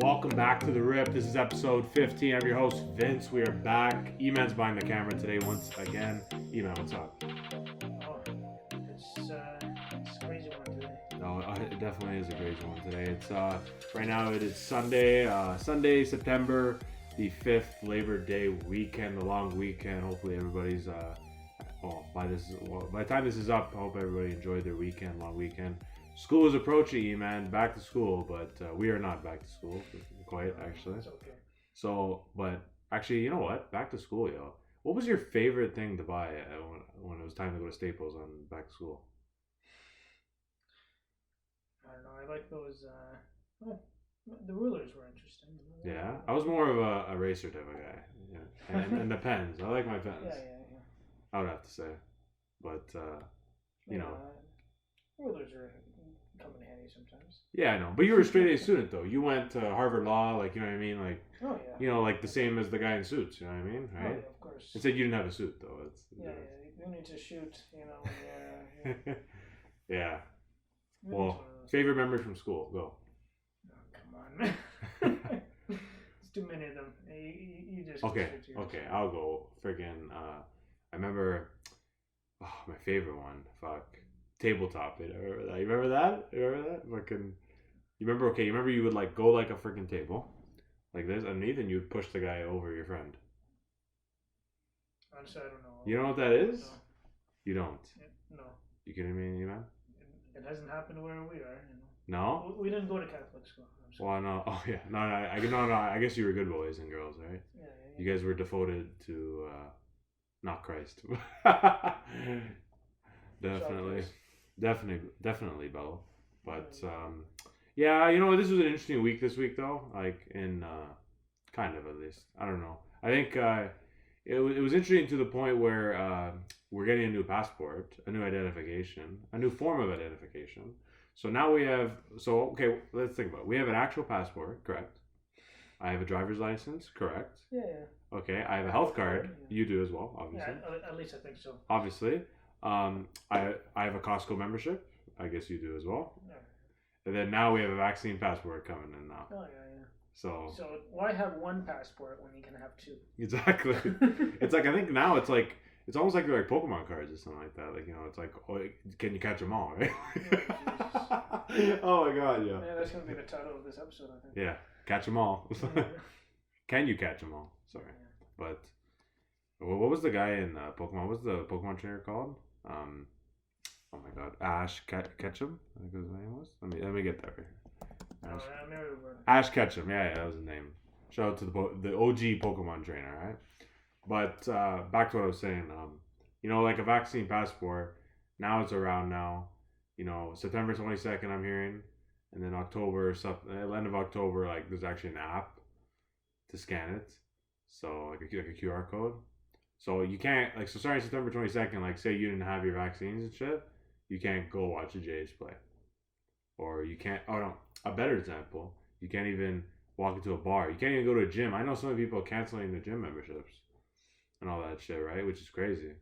Welcome back to The Rip. This is episode 15. I'm your host, Vince. We are back. E-Man's behind the camera today once again. E-Man, what's up? Oh, it's a crazy one today. No, it definitely is a crazy one today. It's right now it is Sunday, September the 5th, Labor Day weekend, the long weekend. Hopefully everybody's by the time this is up, I hope everybody enjoyed their weekend, long weekend. School is approaching, E-Man, back to school, but we are not back to school quite, actually. It's okay. So, but actually, you know what? Back to school, yo. What was your favorite thing to buy when it was time to go to Staples on back to school? I don't know. I like those. The rulers were interesting. Yeah, I was more of a eraser type of guy. Yeah, and the pens. I like my pens. Yeah. I would have to say, but you know. Rulers are come in handy sometimes. Yeah, I know. But you were a straight A student though. You went to Harvard Law, like you know what I mean, like. Oh yeah. You know, like the same as the guy in Suits. You know what I mean, right? Oh yeah, of course. It said you didn't have a suit though. Yeah. You need to shoot. You know. Yeah. Yeah. Well, favorite memory from school? Go. Oh, come on. It's too many of them. You just Okay. I'll go. Friggin'. I remember. Oh, my favorite one. Fuck. Tabletop. You remember that? Fucking. You remember you would like go like a freaking table, like this underneath, and you would push the guy over your friend. Honestly, I don't know. You know what that is? No. You don't. No. You kidding me, man? It hasn't happened where we are. No. We didn't go to Catholic school. Well, no. Oh yeah. No. I guess you were good boys and girls, right? Yeah. You guys were devoted to not Christ. Definitely, Bello. But yeah, you know, this was an interesting week this week though. Like in kind of, at least. I don't know. I think it was interesting to the point where we're getting a new passport, a new identification, a new form of identification. So now we have. So okay, let's think about it. We have an actual passport, correct? I have a driver's license, correct? Yeah. Okay, I have a health card. Yeah. You do as well, obviously. Yeah, at least I think so. Obviously. I have a Costco membership. I guess you do as well. Yeah. And then now we have a vaccine passport coming in now. Oh yeah. So why have one passport when you can have two? Exactly. It's like I think now it's almost like they're like Pokemon cards or something like that. Like, you know, it's like, oh, can you catch them all, right? Oh my god, yeah. Yeah, that's gonna be the title of this episode, I think. Yeah, catch them all. Can you catch them all? Sorry, but what was the guy in Pokemon? What was the Pokemon trainer called? Oh my god, Ash Ketchum, I think his name was. Let me get that right here. Ash Ketchum, yeah, that was his name. Shout out to the OG Pokemon trainer, right? But back to what I was saying. You know, like a vaccine passport. Now it's around now. You know, September 22nd, I'm hearing, and then October, end of October, like there's actually an app to scan it. So like a QR code. So you can't starting September 22nd, like say you didn't have your vaccines and shit, you can't go watch the Jays play. Or you can't, a better example, you can't even walk into a bar. You can't even go to a gym. I know some people are canceling their gym memberships and all that shit, right? Which is crazy.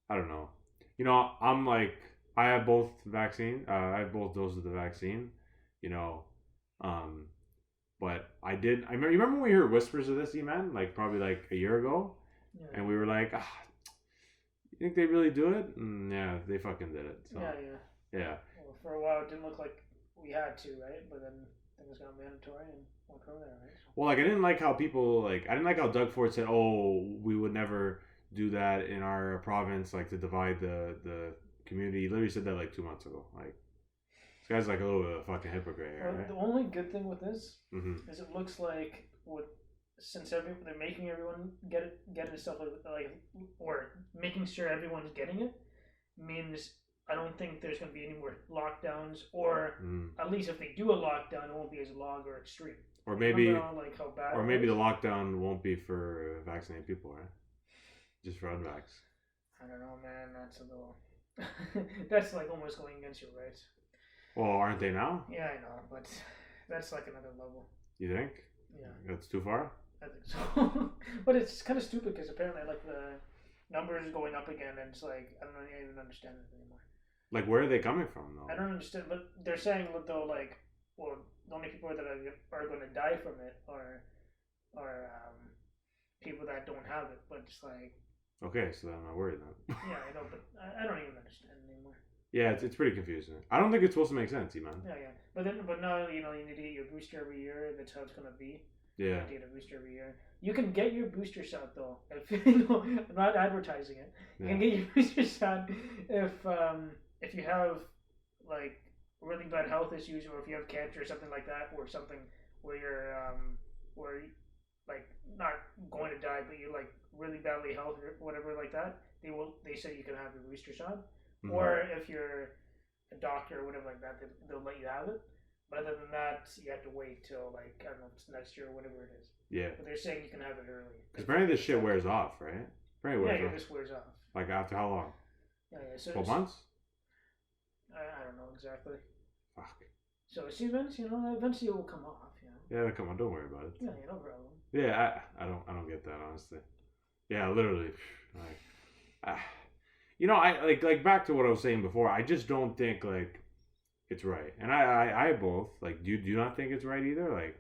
I don't know. You know, I'm like, I have both vaccine. I have both doses of the vaccine, you know. But I remember when we heard whispers of this, E-Man, like probably like a year ago? Yeah. And we were like, you think they really do it? Yeah, they fucking did it. So. Yeah. Well, for a while, it didn't look like we had to, right? But then things got mandatory and went from there, right? Well, like I didn't like how Doug Ford said, "Oh, we would never do that in our province, like to divide the community." He literally said that like 2 months ago. Like this guy's like a little bit of a fucking hypocrite here, right? The only good thing with this is it looks like since they're making everyone get it stuff like or making sure everyone's getting it means. I don't think there's going to be any more lockdowns, or at least if they do a lockdown, it won't be as long or extreme. Or maybe, like how bad. Or maybe the lockdown won't be for vaccinated people, right? Just for unvax. I don't know, man. That's a little. That's like almost going against your rights. Well, aren't they now? Yeah, I know, but that's like another level. You think? Yeah. That's too far. I think so. But it's kind of stupid because apparently, like the numbers going up again, and it's like I don't even understand it anymore. Like, where are they coming from, though? I don't understand, but they're saying, though, like, well, the only people that are going to die from it are people that don't have it. But it's like, okay, so then I'm not worried then. yeah, I know, but I don't even understand anymore. Yeah, it's pretty confusing. I don't think it's supposed to make sense, man. Yeah. But now you need to get your booster every year. That's how it's gonna be. Yeah. You have to get a booster every year. You can get your booster shot though. I'm not advertising it. You can get your booster shot if you have like really bad health issues, or if you have cancer or something like that, or something where you're like not going to die, but you're like really badly healthy or whatever like that. They say you can have your booster shot. Mm-hmm. Or if you're a doctor or whatever like that, they'll let you have it. But other than that, you have to wait till like, I don't know, it's next year or whatever it is. Yeah. But they're saying you can have it early. Because apparently this shit wears off, right? This wears off. Like after how long? Yeah. So 12 months? I don't know exactly. Fuck. So eventually it will come off. Yeah, come on, don't worry about it. Yeah, no problem. Yeah, I don't get that, honestly. Yeah, literally, like, I like back to what I was saying before. I just don't think like it's right, and I both like. Do you not think it's right either? Like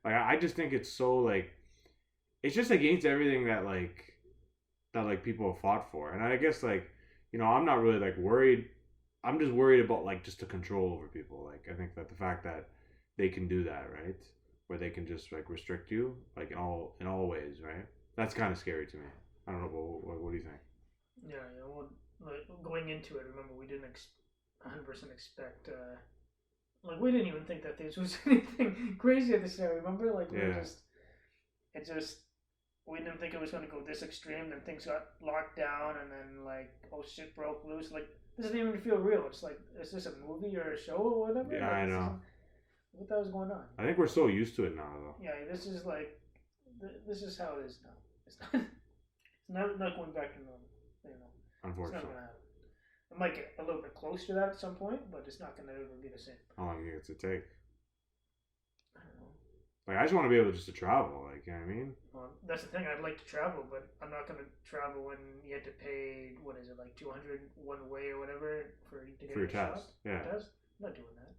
I just think it's so like, it's just against everything that people have fought for, and I guess like, I'm not really like worried. I'm just worried about like just the control over people. Like I think that the fact that they can do that, right? Where they can just like restrict you like in all ways, right? That's kind of scary to me. I don't know, but what do you think? Yeah, well, like, going into it, remember we didn't 100% expect. Like we didn't even think that this was anything crazy at the start. Remember, like we we didn't think it was going to go this extreme. Then things got locked down, and then like shit broke loose. Like this doesn't even feel real. It's like, is this a movie or a show or whatever? Yeah, like, I know. What that was going on? I think we're so used to it now, though. Yeah, this is like, this is how it is now. It's not going back to normal. Unfortunately, it's not gonna happen. It might get a little bit close to that at some point, but it's not gonna ever be the same. How long do you think it's to take? I don't know. Like I just want to be able just to travel. Like, you know what I mean? Well, that's the thing. I'd like to travel, but I'm not gonna travel when you have to pay what is it, like $200 one way or whatever to get for your test. Shot? Yeah. Test? I'm not doing that.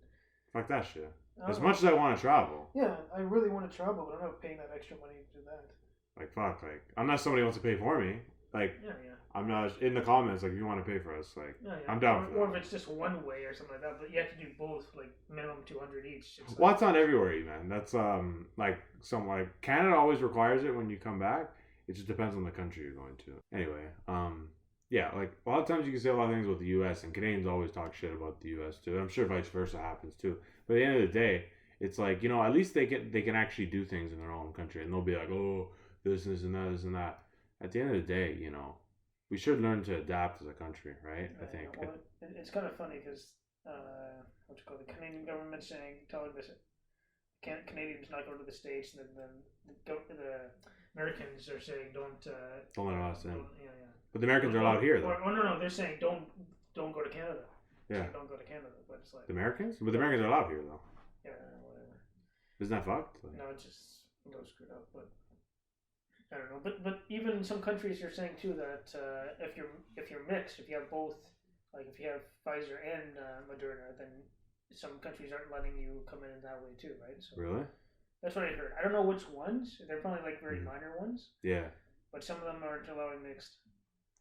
Fuck that shit. As much as I want to travel. Yeah, I really want to travel, but I'm not paying that extra money to do that. Like fuck, like unless somebody wants to pay for me, like I'm not in the comments. Like if you want to pay for us, like I'm down for that. Or if it's just one way or something like that, but you have to do both, like minimum 200 each. Well, it's not everywhere, man. That's like Canada always requires it when you come back. It just depends on the country you're going to. Anyway, yeah, like a lot of times you can say a lot of things about the U.S. and Canadians always talk shit about the U.S. too. I'm sure vice versa happens too. But at the end of the day, it's like, at least they can actually do things in their own country, and they'll be like, oh, this and that. At the end of the day, we should learn to adapt as a country, right? I think. Well, it's kind of funny because the Canadian government telling this Canadians not go to the States, and then the Americans are saying don't let us in. Yeah. But the Americans are allowed here, though. No, they're saying don't go to Canada. Yeah. So don't go to Canada, but it's like the Americans, but the Americans are allowed here, though. Yeah, whatever. Isn't that fucked? Like, no, it's just a little screwed up, but I don't know. But even in some countries, you're saying too that if you're mixed, if you have both, like if you have Pfizer and Moderna, then some countries aren't letting you come in that way too, right? So really? That's what I heard. I don't know which ones. They're probably like very minor ones. Yeah. But some of them aren't allowing mixed.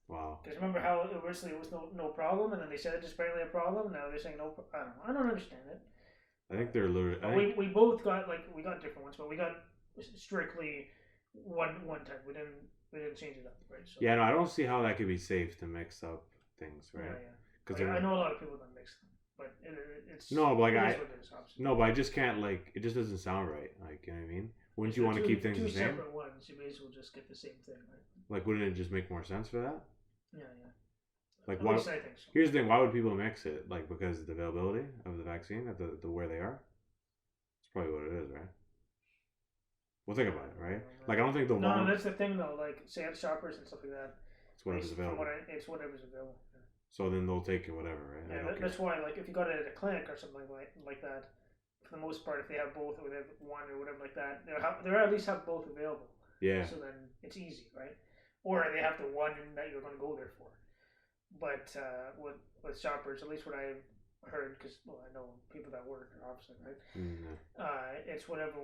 Wow. Because remember how originally it was no problem, and then they said it's just barely a problem. Now they're saying no. I don't understand it. I think they're literally. We both got we got different ones, but we got strictly one type. We didn't change it up, right? So, yeah, no, I don't see how that could be safe to mix up things, right? Yeah. Because I know a lot of people don't mix them, but it's no, but like no, but I just can't it just doesn't sound right. Like, you know what I mean? Wouldn't you want to keep things the same? Two separate ones, you may as well just get the same thing, right? Like, wouldn't it just make more sense for that? Yeah. Like, at least I think so. Here's the thing: why would people mix it? Like, because of the availability of the vaccine at the where they are. It's probably what it is, right? Well, think about it, right? Like, I don't think No, that's the thing though. Like, say at Shoppers and stuff like that. It's whatever's available. It's whatever's available. Yeah. So then they'll take it, whatever, right? Yeah, that's why. Like, if you got it at a clinic or something like that, for the most part, if they have both or they have one or whatever like that, they'll at least have both available. Yeah. So then it's easy, right? Or they have the one that you're going to go there for. But with Shoppers, at least what I heard, because I know people that work opposite, right? It's whichever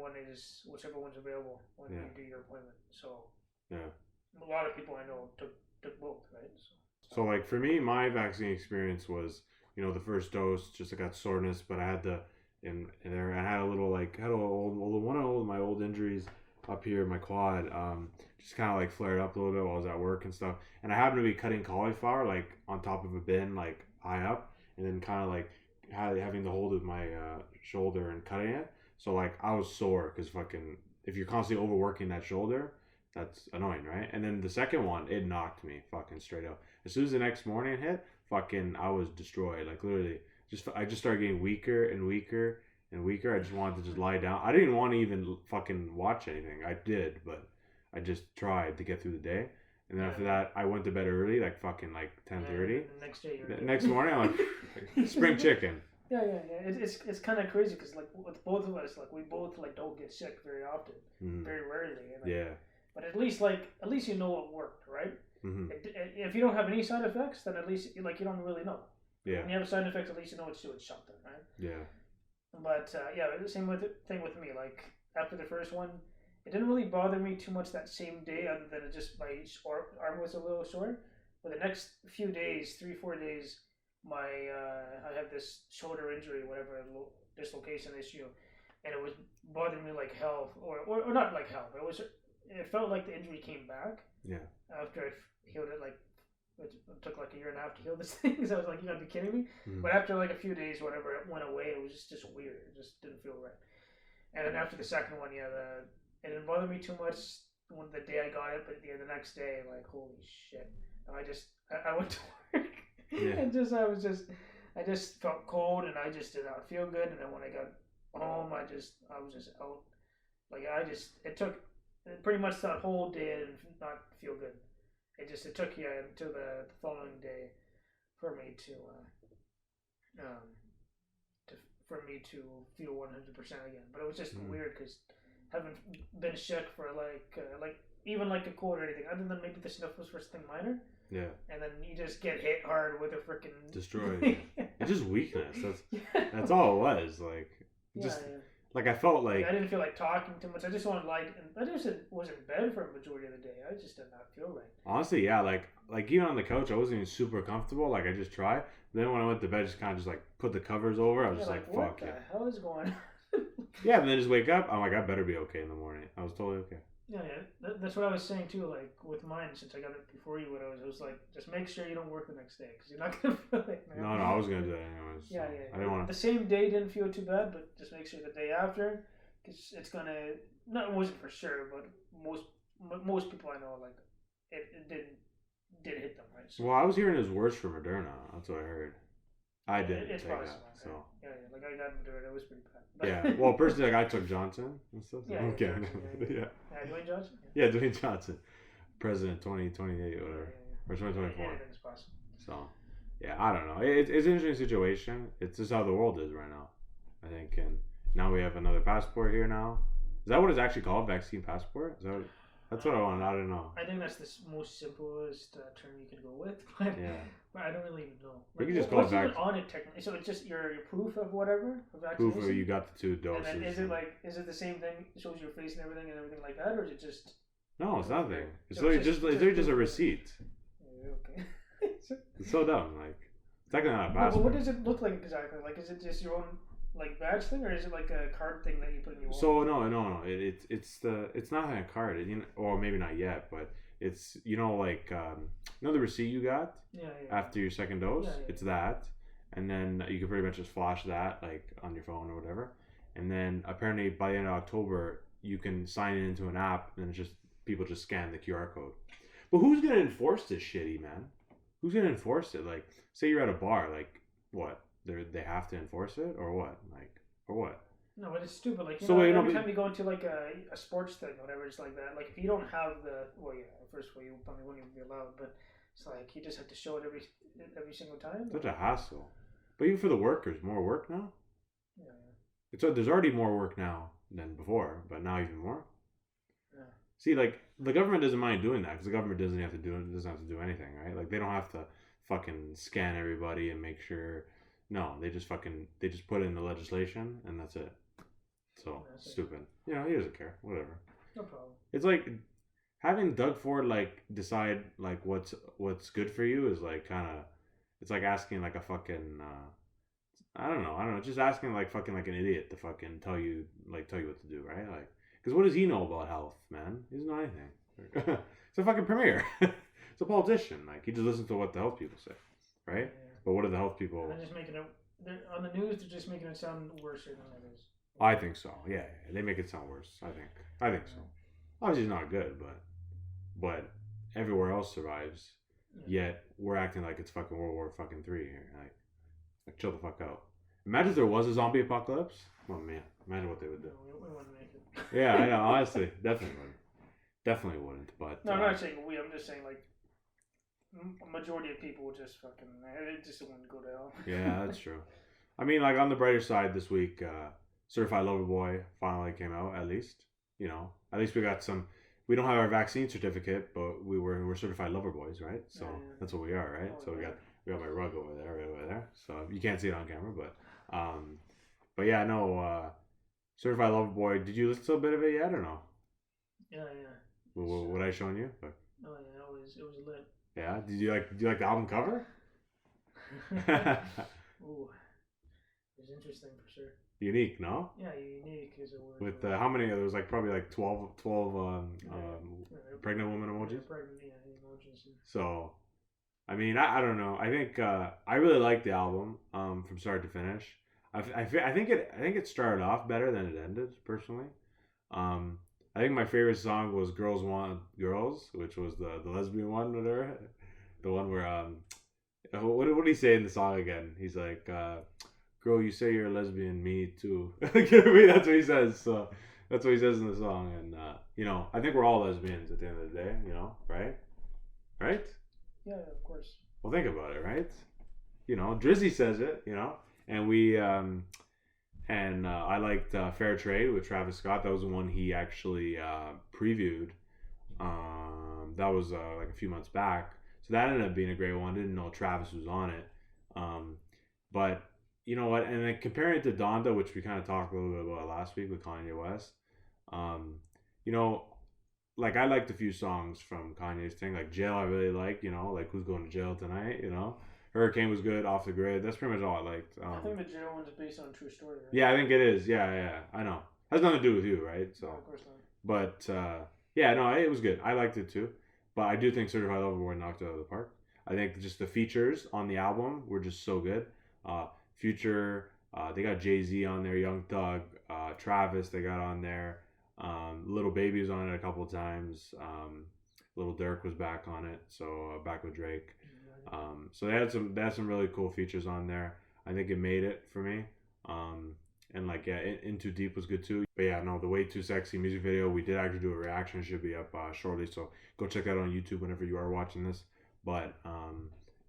one's available when you do your appointment. So a lot of people I know took both, right? So like for me, my vaccine experience was, the first dose, just I got soreness, but I had in there, I had a little one of my old injuries up here, my quad, just kind of like flared up a little bit while I was at work and stuff. And I happened to be cutting cauliflower like on top of a bin, like high up, and then kind of like having the hold of my shoulder and cutting it. So like I was sore because fucking if you're constantly overworking that shoulder, that's annoying, right? And then the second one, it knocked me fucking straight out. As soon as the next morning hit, fucking I was destroyed. Like literally, I just started getting weaker and weaker and weaker. I just wanted to just lie down. I didn't want to even fucking watch anything. I did, but I just tried to get through the day. And then after that, I went to bed early, like fucking like 10:30. The next morning, I'm like spring chicken. Yeah. It's kind of crazy because like with both of us, like we both like don't get sick very often, very rarely. And, like, but at least you know what worked, right? Mm-hmm. If you don't have any side effects, then at least you don't really know. Yeah. When you have side effects, at least you know it's doing something, right? Yeah. But the same thing with me. Like after the first one, it didn't really bother me too much that same day, other than just my arm was a little sore. But the next few days, 3-4 days, I have this shoulder injury, whatever, dislocation issue, and it was bothering me like hell, or not like hell, but it felt like the injury came back. Yeah. After I healed it, like it took like a year and a half to heal this thing, because I was like, you gotta be kidding me. But after like a few days, whatever, it went away. It was just weird. It just didn't feel right. And then after the second one, it didn't bother me too much the day I got it, but the next day, like holy shit, and I went to work. Yeah. And I just felt cold, and I just did not feel good. And then when I got home, I was just out. Like it took pretty much that whole day and not feel good. It took until the following day for me to feel 100% again. But it was just weird because haven't been sick for like even like a cold or anything, other than maybe the sniffles for something minor. Yeah. And then you just get hit hard with a freaking destroyed. It's just weakness. That's all it was. Like like I felt like I didn't feel like talking too much. I just wanted I just was in bed for a majority of the day. I just did not feel right. Honestly, yeah, like even on the couch, I wasn't even super comfortable. Like I just tried. Then when I went to bed, just kind of just like put the covers over. I was just like fuck what the hell is going on? Yeah, but then just wake up. I'm like, I better be okay in the morning. I was totally okay. Yeah. That's what I was saying too. Like with mine, since I got it before you, it was like, just make sure you don't work the next day because you're not gonna feel it. Man. No, I was gonna do that anyways. Yeah. I didn't want the same day didn't feel too bad, but just make sure the day after, because it's gonna. Not it wasn't for sure, but most people I know like it did hit them, right? So, well, I was hearing it was worse for Moderna. That's what I heard. I didn't take that. So yeah, like I got Moderna. It was pretty bad. But yeah, well, personally, like I took Johnson and stuff. So yeah, okay. Yeah, Dwayne Johnson. Yeah, Dwayne Johnson, President 2028 or whatever, or 2024. Anything's possible. So yeah, I don't know. It's an interesting situation. It's just how the world is right now, I think. And now we have another passport here now. Is that what it's actually called? Vaccine passport? Is that what, that's what I want. I don't know. I think that's the most simplest term you can go with, but I don't really know. Like, you can just call it vaccine. On it technically, so it's just your proof of whatever of vaccination. Proof of you got the 2 doses. And then is it the same thing? It shows your face and everything like that, or is it just? No, it's nothing. It's literally just a receipt. Okay. It's so dumb. Like it's actually not a passport. But what does it look like exactly? Like, is it just your own like badge thing, or is it like a card thing that you put in your wallet? So no. It's not a card, or maybe not yet, but it's like the receipt you got after your second dose. Yeah. It's that, and then you can pretty much just flash that like on your phone or whatever, and then apparently by the end of October you can sign it into an app, and it's just people just scan the QR code. But who's gonna enforce this shitty, man? Who's gonna enforce it? Like, say you're at a bar, like what? They have to enforce it, or what? Like, or what? No, but it's stupid. Like, every time you go into like a sports thing, whatever, it's like that. Like, if you don't have first of all, you probably wouldn't even be allowed. But it's like you just have to show it every single time. Such a hassle. But even for the workers, more work now. Yeah. There's already more work now than before, but now even more. Yeah. See, like the government doesn't mind doing that because the government doesn't have to do anything, right? Like they don't have to fucking scan everybody and make sure No, they just put in the legislation and that's it. So stupid. You know, he doesn't care. Whatever. No problem. It's like having Doug Ford like decide like what's good for you is like kind of, it's like asking like a fucking I don't know, just asking like fucking like an idiot to fucking tell you what to do, right? Like, because what does he know about health, man? He doesn't know anything. It's a fucking premier. It's a politician. Like, he just listens to what the health people say, right? Yeah. But what do the health people? They're just making it on the news. They're just making it sound worse than it is. I think so. Yeah, they make it sound worse. I think so. Obviously, it's not good, but everywhere else survives. Yeah. Yet we're acting like it's fucking World War fucking 3 here. Like chill the fuck out. Imagine if there was a zombie apocalypse. Oh man, imagine what they would do. We wouldn't make it. Yeah, I know. Honestly, definitely wouldn't. But no, I'm not saying we. I'm just saying like majority of people would just fucking it just wouldn't go to hell. Yeah, that's true. I mean, like on the brighter side, this week, Certified Lover Boy finally came out. At least, you know, at least we got some. We don't have our vaccine certificate, but we're certified lover boys, right? So that's what we are, right? So we got my rug over there, right over there. So you can't see it on camera, but yeah, no, Certified Lover Boy. Did you listen to a bit of it yet or no? Yeah. What I shown you? Oh yeah, it was lit. Yeah. Did you like the album cover? Ooh, it's interesting for sure. Unique, no? Yeah, unique is a word. With how many? There was like probably like 12 pregnant women emojis. Emojis. So, I mean, I don't know. I think I really like the album from start to finish. I think it started off better than it ended personally. I think my favorite song was "Girls Want Girls," which was the lesbian one, whatever. The one where what did he say in the song again? He's like, "Girl, you say you're a lesbian, me too." That's what he says. So that's what he says in the song, and you know, I think we're all lesbians at the end of the day. You know, right? Right? Yeah, of course. Well, think about it, right? You know, Drizzy says it. You know, and we I liked Fair Trade with Travis Scott. That was the one he actually previewed. That was like a few months back. So that ended up being a great one. Didn't know Travis was on it. But you know what? And then comparing it to Donda, which we kind of talked a little bit about last week with Kanye West. You know, like I liked a few songs from Kanye's thing. Like Jail, I really liked. You know, like Who's Going to Jail Tonight. You know. Hurricane was good, Off the Grid. That's pretty much all I liked. I think the jail one's based on a true story, right? Yeah, I think it is. Yeah, I know. Has nothing to do with you, right? So, no, of course not. But yeah, no, it was good. I liked it too. But I do think Certified Lover Boy knocked it out of the park. I think just the features on the album were just so good. Future, they got Jay-Z on there, Young Thug, Travis, they got on there. Little Baby was on it a couple of times. Little Dirk was back on it, so back with Drake. So they had some really cool features on there. I think it made it for me. And like In Too Deep was good too. But yeah, no, the Way Too Sexy music video, we did actually do a reaction. It should be up shortly, so go check that out on YouTube whenever you are watching this. But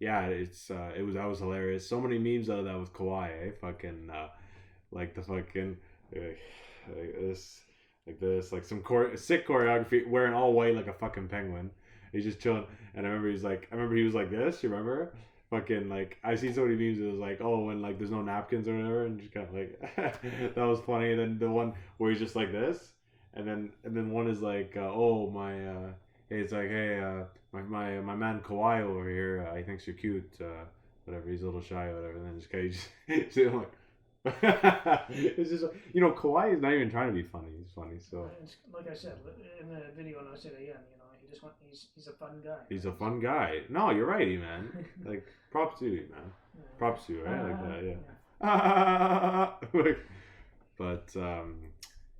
yeah, that was hilarious. So many memes out of that with Kawhi, fucking like the fucking like this, like some sick choreography, wearing all white like a fucking penguin. He's just chilling, and I remember he was like this. You remember? Fucking like I see so many memes. It was like, oh, when like there's no napkins or whatever, and just kind of like that was funny. And then the one where he's just like this, and then one is like, oh my, hey, it's like, hey, my man Kawhi over here, he thinks you're cute, whatever. He's a little shy, or whatever. And then this guy just like. It's just you know, Kawhi is not even trying to be funny. He's funny, so like I said in the video, and I said again, you know. He's a fun guy. He's a fun guy. No, you're right, man. Like, props to you, man. Props to you, right? Like that, yeah. But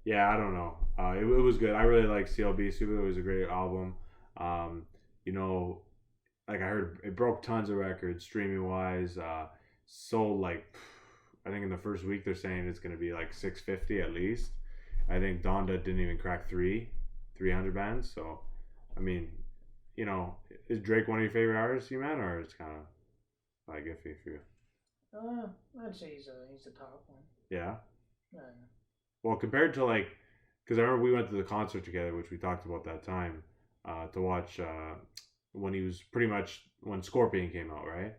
yeah, I don't know. It was good. I really like CLB. Super. It was a great album. You know, like I heard it broke tons of records streaming wise. Sold like, I think in the first week they're saying it's gonna be like 650 at least. I think Donda didn't even crack 300 bands. So. I mean, you know, is Drake one of your favorite artists, you man, or it's kind of like iffy for you? I'd say he's the top one. Yeah. Yeah. Well, compared to like, because I remember we went to the concert together, which we talked about that time, to watch when he was pretty much when Scorpion came out, right?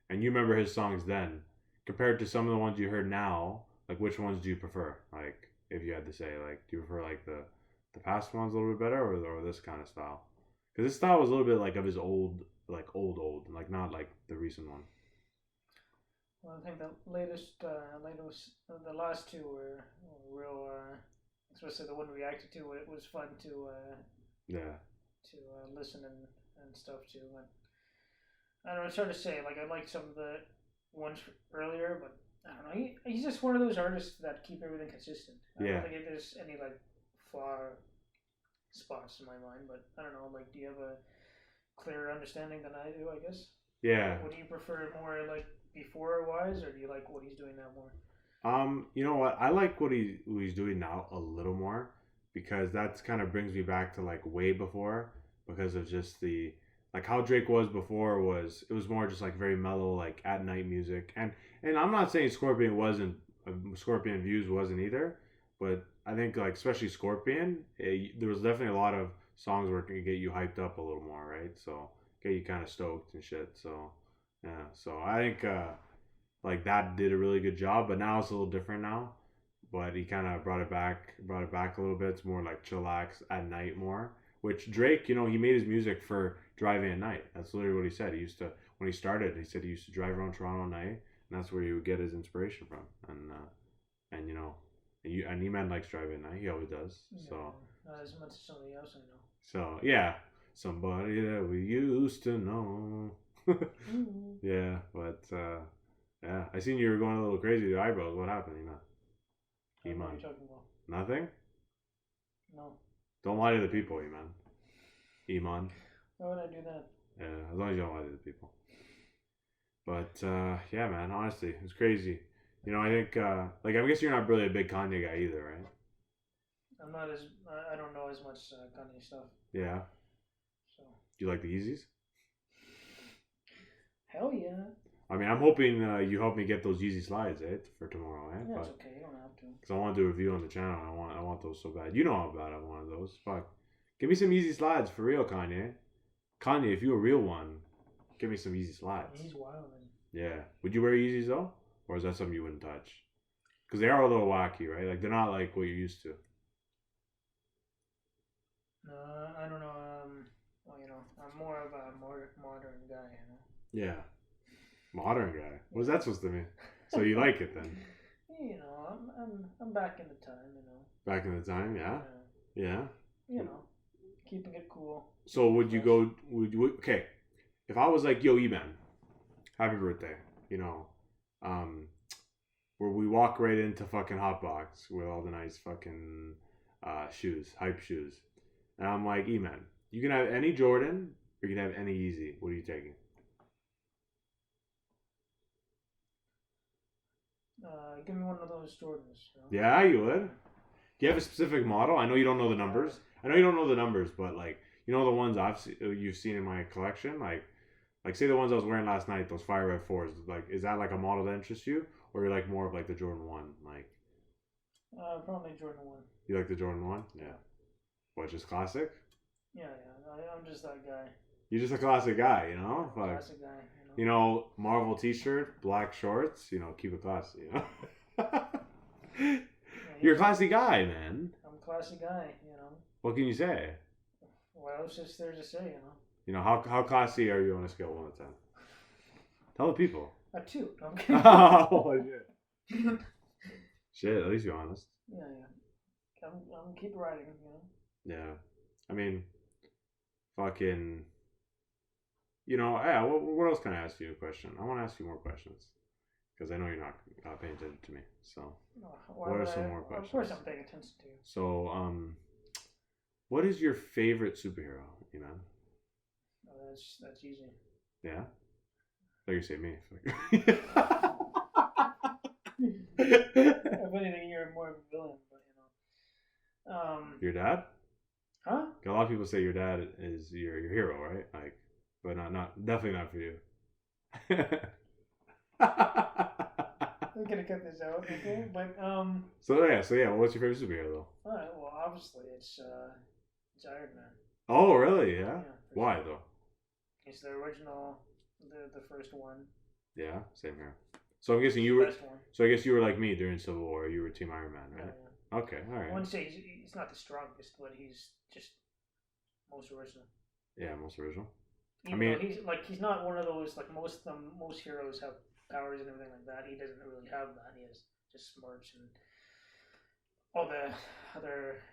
And you remember his songs then, compared to some of the ones you heard now, like which ones do you prefer? Like if you had to say, like, do you prefer like the past ones a little bit better, or this kind of style? Because this style was a little bit like of his old, like old, like not like the recent one. Well, I think the the last two were real. Especially the one we reacted to. It was fun Yeah, to listen and stuff too. And I don't know. It's hard to say. Like I liked some of the ones earlier, but I don't know. He's just one of those artists that keep everything consistent. I yeah. don't think there's any like flaw spots in my mind. But I don't know. Like, do you have a clearer understanding than I do? I guess. Yeah. Would you prefer more like before wise, or do you like what he's doing now more? You know what? I like what he's doing now a little more because that's kind of brings me back to like way before because of just the like how Drake was before was it was more just like very mellow like at night music and I'm not saying Scorpion Views wasn't either, but I think like especially Scorpion there was definitely a lot of songs where it can get you hyped up a little more, right? So get you kind of stoked and shit. So yeah, so I think like that did a really good job, but now it's a little different now. But he kind of brought it back a little bit. It's more like chillax at night more. Which Drake, he made his music for driving at night. That's literally what he said. He used to when he started. He said he used to drive around Toronto at night, and that's where he would get his inspiration from. And he man likes driving at night. He always does. Yeah, So not as much as somebody else I know. so yeah, somebody that we used to know. Yeah, but yeah, I seen you were going a little crazy with your eyebrows. What happened, What are you talking about? Nothing? No. Don't lie to the people, Iman. Iman. Why would I do that? Yeah, as long as you don't lie to the people. But yeah, man, honestly, it was crazy. I think like I guess you're not really a big Kanye guy either, right? I'm not as I don't know as much Kanye stuff. Yeah. So. Do you like the Yeezys? Hell yeah. I mean, I'm hoping you help me get those Yeezy slides, for tomorrow, Yeah, it's okay. You don't have to. Because I want to do a review on the channel. I want those so bad. You know how bad I want those. Fuck. Give me some Yeezy slides for real, Kanye. Kanye, if you're a real one, give me some Yeezy slides. He's wild. Yeah. Would you wear Yeezys though, or is that something you wouldn't touch? Because they are a little wacky, right? Like they're not like what you're used to. I don't know. Well, I'm more of a modern guy. Yeah. Modern guy. What's that supposed to mean? So you like it then? I'm back in the time. Back in the time, yeah. Yeah. Keeping it cool. So would you go? Okay? If I was like, yo, E-Man, happy birthday. Where we walk right into fucking Hotbox with all the nice fucking shoes, hype shoes, and I'm like, E-Man, you can have any Jordan or you can have any Yeezy. What are you taking? Give me one of those Jordans. Yeah, you would. Do you have a specific model? I know you don't know the numbers. But like the ones you've seen in my collection, like say the ones I was wearing last night, those Fire Red 4s. Like, is that like a model that interests you, or you're like more of like the Jordan 1? Like, probably Jordan 1. You like the Jordan 1? Yeah. What, just classic? Yeah. I'm just that guy. You're just a classic guy, Classic guy. Marvel T-shirt, black shorts. Keep it classy. You're a classy guy, man. I'm a classy guy. What can you say? What else is there to say? How classy are you on a scale of 1 to 10? Tell the people. A 2. I'm kidding. Oh shit. Shit. At least you're honest. Yeah. I'm keep riding. Yeah. I mean, fucking. Yeah. What else can I ask you a question? I want to ask you more questions because I know you're not paying attention to me. So, what are some more questions? Of course, I'm paying attention to you. So, what is your favorite superhero, man? That's easy. Yeah. I thought you say me. If anything, you're more of a villain, but Your dad? Huh? A lot of people say your dad is your hero, right? Like, but not definitely not for you. I'm gonna cut this out, okay? But So yeah. What's your favorite superhero though? Alright, well, obviously it's Iron Man. Oh really? Yeah. Yeah, why sure. though? It's the original, the first one. Yeah, same here. So I'm guessing you were. Best one. So I guess you were like me during Civil War. You were Team Iron Man, right? Yeah. Okay, all right. I wouldn't say he's not the strongest, but he's just most original. Yeah, most original. Even though he's not one of those like most heroes have powers and everything like that. He doesn't really have that. He has just smarts and all the other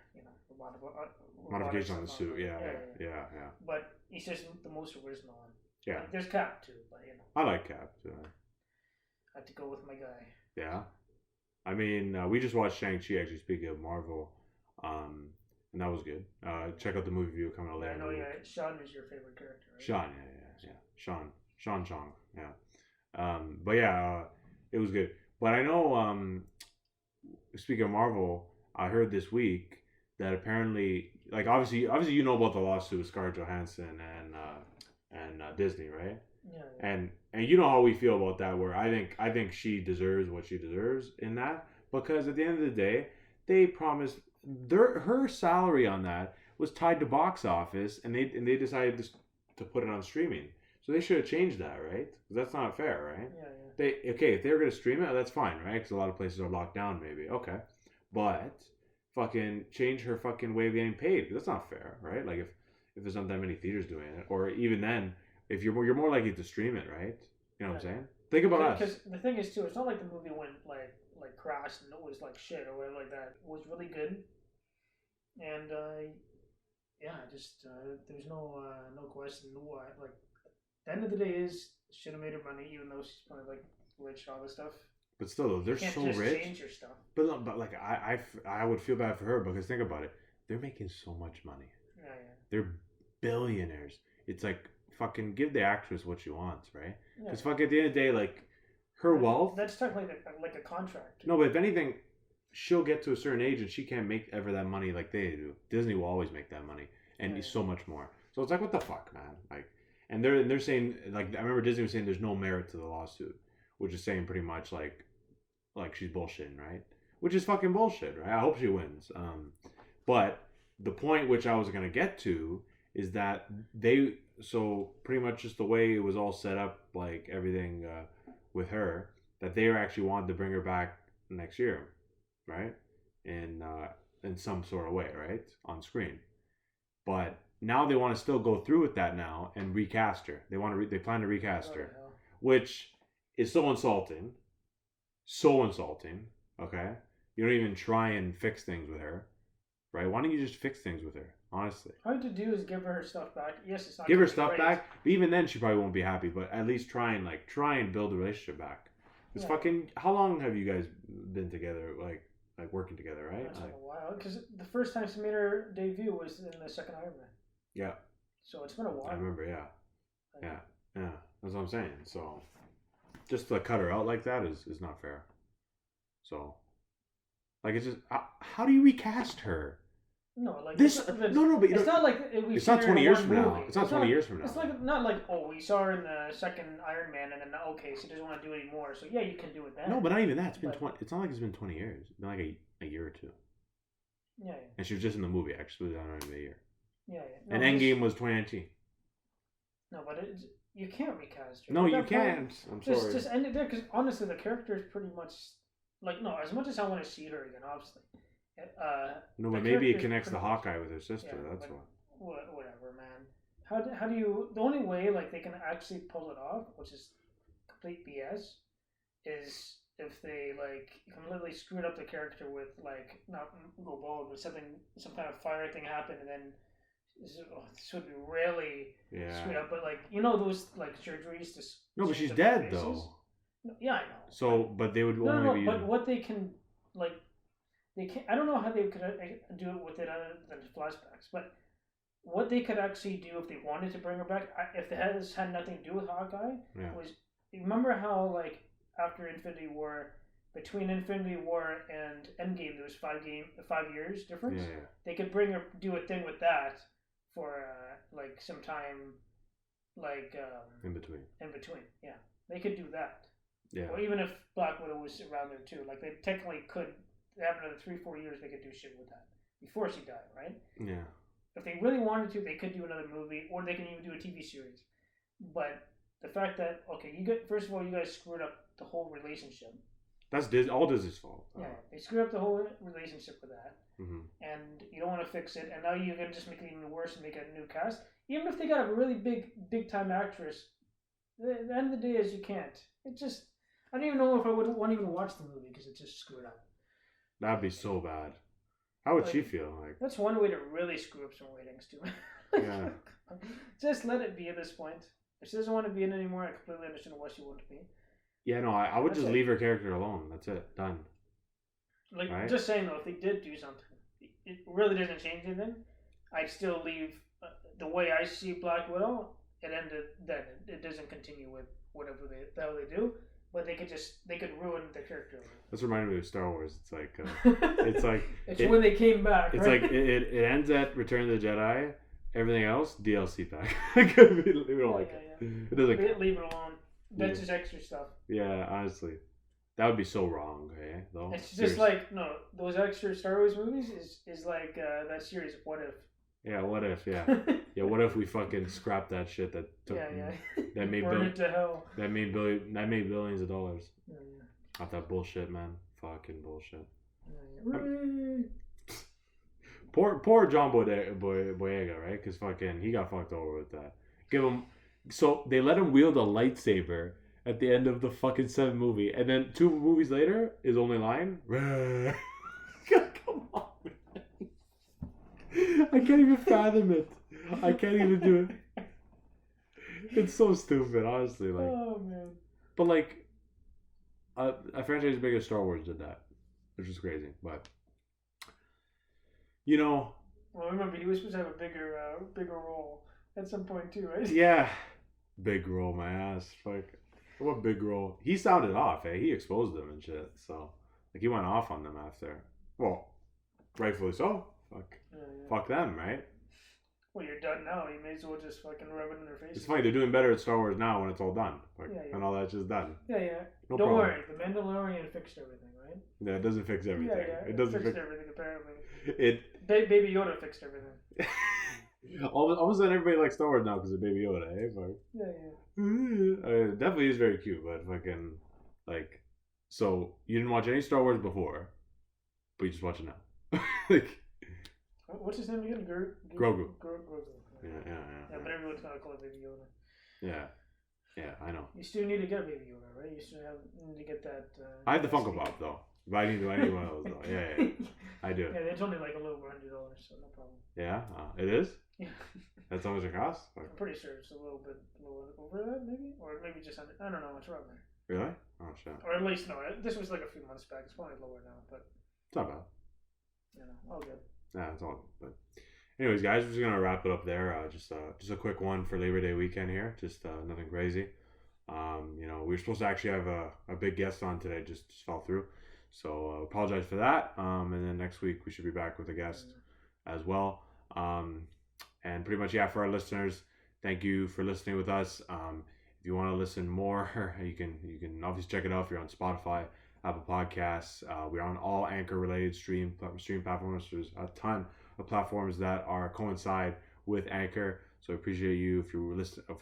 modifications on the suit. Yeah. But he's just the most original one. Yeah. Like, there's Cap too, but I like Cap too. I have to go with my guy. Yeah. I mean, we just watched Shang-Chi, actually, speaking of Marvel, and that was good. Check out the movie review coming out later. I know, yeah. Sean is your favorite character, right? Sean, yeah. Sean Chong, yeah. But yeah, it was good. But I know, speaking of Marvel, I heard this week that apparently, like, obviously, you know about the lawsuit with Scarlett Johansson and Disney, right? Yeah. And you know how we feel about that, where I think she deserves what she deserves in that, because at the end of the day, they promised her salary on that was tied to box office, and they decided to put it on streaming. So they should have changed that, right? Because that's not fair, right? Yeah. If they were gonna stream it, that's fine, right? Because a lot of places are locked down, maybe. Okay, but fucking change her fucking way of getting paid. That's not fair, right? Like if there's not that many theaters doing it, or even then, if you're more likely to stream it, right? You know what I'm saying? Think about us. Because the thing is too, it's not like the movie went like crashed and it was like shit or whatever like that. It was really good, and just there's no question why. Like the end of the day is should have made her money, even though she's probably like rich, all this stuff. But still, though, they're so rich. Change your stuff. But like I would feel bad for her, because think about it, they're making so much money. Yeah. They're billionaires. It's like, fucking give the actress what she wants, right? Because fuck, at the end of the day, like, her wealth. That's technically like a contract. No, but if anything, she'll get to a certain age and she can't make ever that money like they do. Disney will always make that money, and so much more. So it's like, what the fuck, man? Like, and they're saying, like, I remember Disney was saying there's no merit to the lawsuit, which is saying pretty much like she's bullshitting, right? Which is fucking bullshit, right? I hope she wins. But the point which I was gonna get to is that so pretty much just the way it was all set up, like everything with her, that they actually wanted to bring her back next year, right? In some sort of way, right? On screen. But now they want to still go through with that now and recast her. They plan to recast her, which is so insulting. So insulting, okay? You don't even try and fix things with her, right? Why don't you just fix things with her? Honestly, all you have to do is give her stuff back. Yes, it's not. Give her stuff back, but even then, she probably won't be happy. But at least try and build the relationship back. It's fucking. How long have you guys been together? Like working together, right? That's a while. Because the first time she made her debut was in the second Iron Man. Yeah. So it's been a while. I remember. Yeah. That's what I'm saying. So, just to cut her out like that is not fair. So, like, it's just how do you recast her? No, like this. But it's not like it's not 20 years from now. It's not 20 years from now. It's like not like we saw her in the second Iron Man and then she doesn't want to do it anymore. So yeah, you can do it then. No, but not even that. It's been 20. It's not like it's been 20 years. It's been like a year or two. Yeah. And she was just in the movie. Actually, not even a year. Yeah. No, and Endgame was 2019. No, but you can't recast her. No, you can't. I'm sorry. Just end it there, because honestly, the character is pretty much like as much as I want to see her again, obviously. No, but maybe it connects the Hawkeye with her sister. That's why. Whatever, man. How do you? The only way they can actually pull it off, which is complete BS, is if they completely screwed up the character with not go bold, but some kind of fire thing happened, and then this would be really screwed up. But those surgeries to. No, but she's dead though. Yeah, I know. So, but they would only be. But what they can they can. I don't know how they could do it with it other than flashbacks, but what they could actually do if they wanted to bring her back, if it had nothing to do with Hawkeye, was remember how after Infinity War, between Infinity War and Endgame, there was 5 years difference. Yeah. They could bring her, do a thing with that for some time, in between. Yeah, they could do that. Yeah. Or even if Black Widow was around there too, they technically could have another 3-4 years. They could do shit with that before she died, right? Yeah. If they really wanted to, they could do another movie, or they can even do a TV series. But the fact that first of all, you guys screwed up the whole relationship. That's all Disney's fault. Yeah, they screwed up the whole relationship with that, mm-hmm. and you don't want to fix it, and now you're gonna just make it even worse and make a new cast. Even if they got a really big time actress, the end of the day is you can't. It just, I don't even know if I would want to even watch the movie because it's just screwed up. That'd be so bad. How would she feel? Like, that's one way to really screw up some ratings too. Yeah. Just let it be at this point. If she doesn't want to be in it anymore, I completely understand why she wouldn't be. Yeah, no, I would just leave her character alone. That's it. Done. Like, right? Just saying though, if they did do something, it really doesn't change anything. I'd still leave the way I see Black Widow. It ended then. It doesn't continue with whatever the hell they do. But they could ruin the character. That's reminding me of Star Wars. It's like it's when they came back. It's right? like it ends at Return of the Jedi. Everything else DLC pack. It doesn't. Leave it alone. That's just extra stuff. Yeah, honestly, that would be so wrong. Okay, though. It's just like those extra Star Wars movies is like that series What If. Yeah, what if? Yeah, yeah. What if we fucking scrapped that shit that took that made burn it to hell. That made billions of dollars. Yeah. Off that bullshit, man. Fucking bullshit. Poor John Boyega, right? Because fucking he got fucked over with that. So they let him wield a lightsaber at the end of the fucking 7th movie, and then 2 movies later, his only line. Come on. I can't even fathom it. I can't even do it. It's so stupid, honestly. Like, oh man. But like, a franchise as big as Star Wars did that, which is crazy. But well, remember he was supposed to have a bigger role at some point too, right? Yeah, big role, my ass. Fuck, what big role? He sounded off. He exposed them and shit. So like, he went off on them after. Well, rightfully so. Fuck them, right? Well, you're done now. You may as well just fucking rub it in their face. It's funny, they're doing better at Star Wars now when it's all done. And all that's just done. Yeah. No Don't problem. worry, the Mandalorian fixed everything, right? Yeah, it doesn't fix everything. Yeah. It doesn't fix everything apparently. Baby Yoda fixed everything. all of a sudden, everybody likes Star Wars now because of Baby Yoda, eh? Yeah. It definitely is very cute, but fucking like, so you didn't watch any Star Wars before, but you just watch it now. Like. What's his name again? Grogu. Grogu. Yeah, but everyone's gonna call it Baby Yoda. Yeah, I know. You still need to get Baby Yoda, right? You still need to get that. I have the Funko Pop though. But I need one of those though. Yeah. I do. Yeah, it's only like a little over $100, so no problem. Yeah, it is. Yeah. That's how much it costs. I'm pretty sure it's a little over that, maybe, or maybe just under. I don't know. It's around there. Really? Oh shit. Or at least no. This was like a few months back. It's probably lower now, but it's not bad. All good. Yeah, it's all good. But anyways, guys, we're just gonna wrap it up there. Just a quick one for Labor Day weekend here. Just nothing crazy. We were supposed to actually have a big guest on today, just fell through. So apologize for that. And then next week we should be back with a guest as well. And pretty much, for our listeners, thank you for listening with us. If you want to listen more, you can obviously check it out if you're on Spotify, Apple Podcasts. We're on all Anchor related stream platforms. There's a ton of platforms that are coincide with Anchor. So I appreciate you if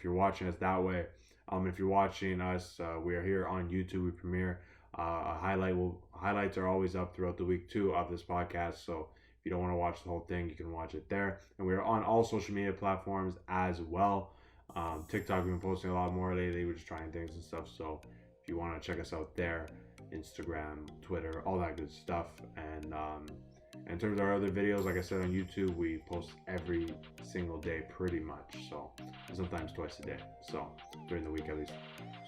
you're watching us that way. If you're watching us, we are here on YouTube. We premiere highlights are always up throughout the week too of this podcast. So if you don't want to watch the whole thing, you can watch it there. And we're on all social media platforms as well. TikTok, we've been posting a lot more lately. We're just trying things and stuff. So if you want to check us out there, Instagram, Twitter, all that good stuff. And in terms of our other videos, like I said, on YouTube, we post every single day pretty much. So sometimes twice a day. So during the week at least.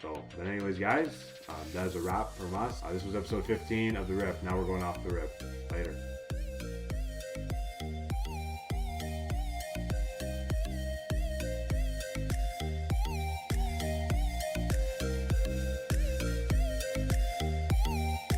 So, but anyways, guys, that is a wrap from us. This was episode 15 of The Rip. Now we're going off the rip. Later.